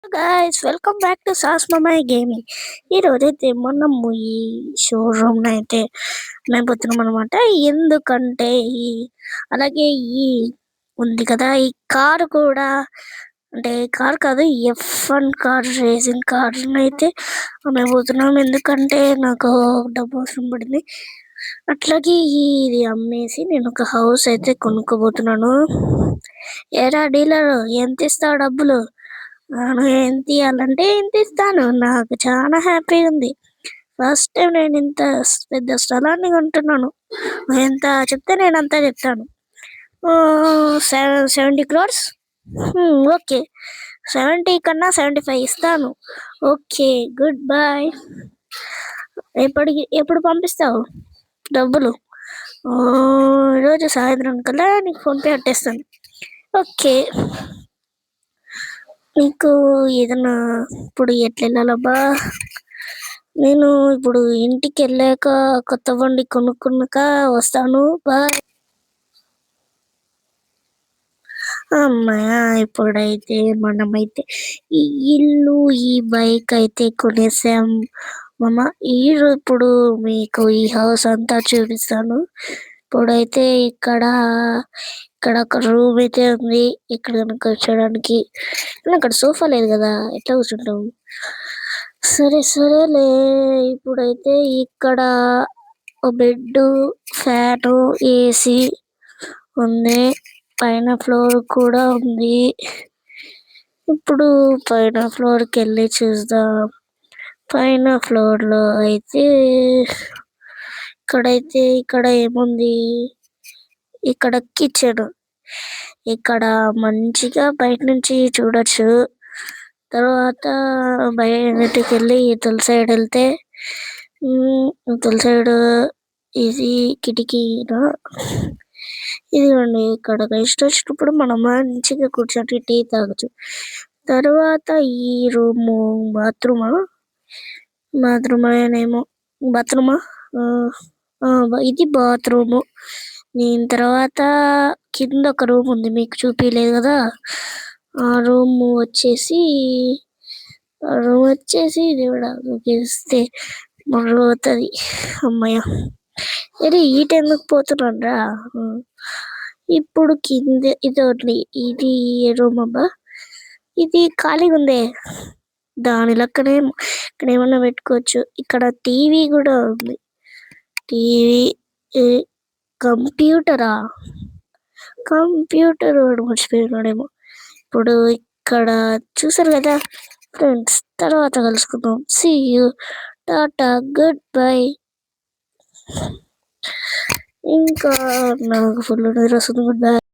Guys welcome back to సాస్ మమాయ్ gaming. ఈ రోజైతే మనము ఈ షోరూమ్ అయితే మేము పోతున్నాం అనమాట. ఎందుకంటే ఈ అలాగే ఈ ఉంది కదా ఈ కారు కూడా, అంటే కార్ కాదు, F1 కార్, రేసింగ్ కార్ అయితే మేము పోతున్నాం. ఎందుకంటే నాకు డబ్బు అవసరం పడింది. అట్లాగే ఇది అమ్మేసి నేను ఒక హౌస్ అయితే కొనుక్కోబోతున్నాను. ఏరా డీలర్, ఎంత ఇస్తావు డబ్బులు? ఎంత ఇవ్వాలంటే ఇంత ఇస్తాను. నాకు చాలా హ్యాపీగా ఉంది. ఫస్ట్ టైం నేను ఇంత పెద్ద స్థలాన్ని కొంటున్నాను. ఎంత చెప్తే నేను అంతా చెప్తాను. 70 crores. ఓకే, 70 కన్నా 75 ఇస్తాను. Okay, good bye. ఎప్పుడు పంపిస్తావు డబ్బులు? ఈరోజు సాయంత్రం కల్లా నీకు ఫోన్పే కట్టేస్తాను. ఓకే, నీకు ఏదన్నా ఇప్పుడు ఎట్లా వెళ్ళాలబ్బా? నేను ఇప్పుడు ఇంటికి వెళ్ళాక కొత్త బండి కొనుక్కున్నాక వస్తాను. బాయ్. అమ్మాయ, ఇప్పుడైతే మనమైతే ఈ ఇల్లు, ఈ బైక్ అయితే కొనేసాం మామ. ఇప్పుడు మీకు ఈ హౌస్ అంతా చూపిస్తాను. ఇప్పుడైతే ఇక్కడ ఒక రూమ్ అయితే ఉంది. ఇక్కడ కూర్చోడానికి అక్కడ సోఫా లేదు కదా, ఎట్లా కూర్చుంటాం? సరేలే. ఇప్పుడైతే ఇక్కడ బెడ్, ఫ్యాన్, ఏసీ ఉంది. పైన ఫ్లోర్ కూడా ఉంది. ఇప్పుడు పైన ఫ్లోర్కి వెళ్ళి చూద్దాం. పైన ఫ్లోర్ లో అయితే ఇక్కడ ఏముంది? ఇక్కడ కిచెన్. ఇక్కడ మంచిగా బయట నుంచి చూడొచ్చు. తర్వాత బయటకి వెళ్ళి ఇతల సైడ్ వెళ్తే ఇతల సైడ్ ఇది కిటికీనా, ఇదిగోండి. ఇక్కడ ఇష్టం వచ్చినప్పుడు మనం మంచిగా కూర్చొని టీ తాగొచ్చు. తర్వాత ఈ రూము బాత్రూమా ఇది బాత్రూము. దీని తర్వాత కింద ఒక రూమ్ ఉంది, మీకు చూపించలేదు కదా. ఆ రూమ్ వచ్చేసి ఇది కూడా చూపిస్తే మొదలవుతుంది. అమ్మయ్య, ఇది ఈ టైంకి పోతున్నాను రా. ఇప్పుడు కింద ఇది రూమ్ అబ్బా. ఇది ఖాళీగా ఉందే, దాని లెక్కనే ఇక్కడ ఏమన్నా పెట్టుకోవచ్చు. ఇక్కడ టీవీ కూడా ఉంది. టీవీ, కంప్యూటర్ మర్చిపోయినాడేమో. ఇప్పుడు ఇక్కడ చూసారు కదా ఫ్రెండ్స్, తర్వాత కలుసుకుందాం. See you, tata, goodbye. ఇంకా నాకు ఫుల్ నిద్ర వస్తుంది. Good bye.